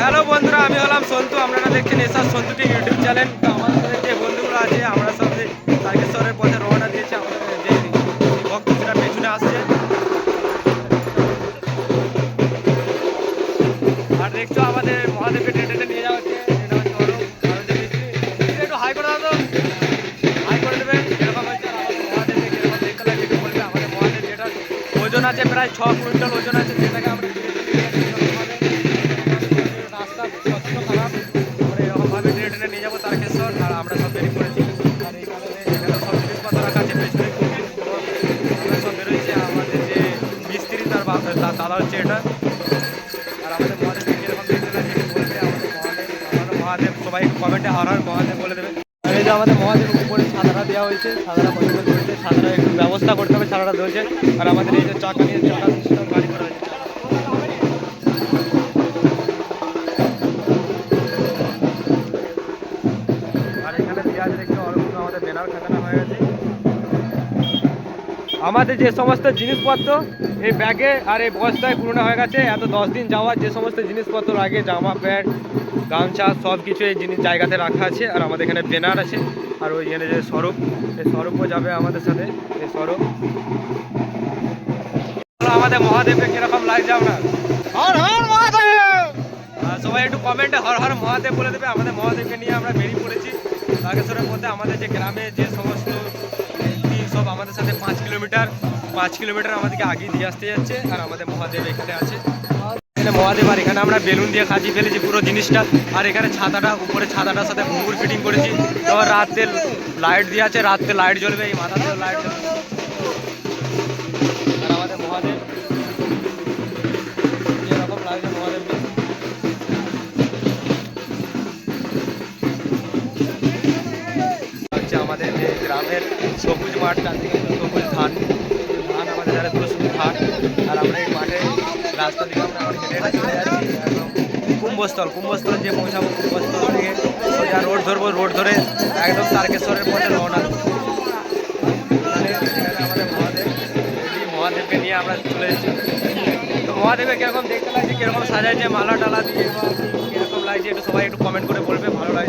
Hello বন্ধুরা, আমি হলাম সন্তু। আপনারা দেখছেন এসআর সন্তু টি ইউটিউব চ্যানেল। তো আমাদের সাথে যে বন্ধুগুলো আছে, আমরা সব তারকেশ্বরের পথে রওনা দিয়েছি। আমাদের যে ভক্ত সেটা পেছনে আসছে। আর দেখছো আমাদের মহাদেবকে টেনে টেনে নিয়ে যাওয়া হচ্ছে। এটা হচ্ছে অরূপ, আর হচ্ছে মিস্ত্রি। মিস্ত্রি একটু হাই করে দাও তো, হাই করে দেবে। এরকম হচ্ছে। আর আমাদের মহাদেবকে কিরকম দেখতে লাগে একটু বলবে। আমাদের মহাদেব যেটা ওজন আছে প্রায় 6 কুইন্টাল ওজন আছে, যেটাকে আমরা রাস্তা প্রচন্ড খারাপ। আমরা এরকমভাবে টেনে টেনে নিয়ে যাবো তারকেশ্বর। আর আমরা সব বেরিয়ে পড়েছি। আর এইখানে এখানে সব জিনিসপত্র রাখা আছে পেছনে। আমরা সব বেরোয়েছি। আমাদের যে মিস্ত্রি তার দাদা হচ্ছে এটা। আর আমাদের মহাদেবকে যেরকম দেখতে লাগে বলবে। আমাদের মহাদেব সবাই কমেন্টে হর হর মহাদেব বলে দেবে। আর এই যে আমাদের মহাদেব উপরে ছাতাটা দেওয়া হয়েছে, ছাতাটা পছন্দ করেছে। ছাতাটা একটু ব্যবস্থা করতে হবে, ছাতাটা ধরেছে। আর আমাদের এই যে চাকা নিয়ে চাকা সিস্টেম গাড়ি করা হয়েছে। আর এখানে পেঁয়াজ দেখতে অনেকগুলো আমাদের ব্যানার খাটানো হয়ে গেছে। আমাদের যে সমস্ত জিনিসপত্র এই ব্যাগে আর এই বস্তায় পুরোনো হয়ে গেছে। এত 10 দিন যাওয়ার যে সমস্ত জিনিসপত্র লাগে, জামা প্যান্ট গামছা সব কিছু এই জিনিস জায়গাতে রাখা আছে। আর আমাদের এখানে ব্যানার আছে। আর ওই এখানে যে স্বরূপ, এই স্বরূপও যাবে আমাদের সাথে। এই স্বরূপ আমাদের মহাদেবকে কিরকম লাগছে আপনার? হর হর মহাদেব। আর সবাই একটু কমেন্টে হর হর মহাদেব বলে দেবে। আমাদের মহাদেবকে নিয়ে আমরা বেরিয়ে পড়েছি তারকেশ্বরের মধ্যে। আমাদের যে গ্রামে যে সমস্ত সব আমাদের সাথে 5 কিলোমিটার আমাদেরকে আগিয়ে দিয়ে আসতে যাচ্ছে। আর আমাদের মহাদেব এখানে আছে। এখানে মহাদেব, আর এখানে আমরা বেলুন দিয়ে সাজিয়ে ফেলেছি পুরো জিনিসটা। আর এখানে ছাতাটা, উপরে ছাতাটার সাথে ঘুঙুর ফিটিং করেছি। তো রাতে লাইট দিয়ে আছে, রাতে লাইট জ্বলবে, এই মাথাতেও লাইট জ্বলবে। আর আমাদের মহাদেব এরকম লাগছে মহাদেবকে। হচ্ছে আমাদের যে গ্রামের সবুজ মাঠ, চারদিকে সবুজ ধান আমাদের ধারে পুরো শুধু ধান। আর আমরা এই মাঠে রাস্তা দিকে আমরা হেঁটে হেঁটে চলে যাচ্ছি একদম কুম্ভস্থল যে পৌঁছাবো। কুম্ভস্থল থেকে সোজা রোড ধরবো, রোড ধরে একদম তারকেশ্বরের পথে রওনা। আমাদের মহাদেবকে নিয়ে আমরা চলে এসেছি। তো মহাদেবে কিরকম দেখতে লাগছে, কিরকম সাজাইছে মালা টালা দিয়ে, বা কিরকম লাগছে একটু সবাই একটু কমেন্ট করে বলবে। ভালো লাগছে।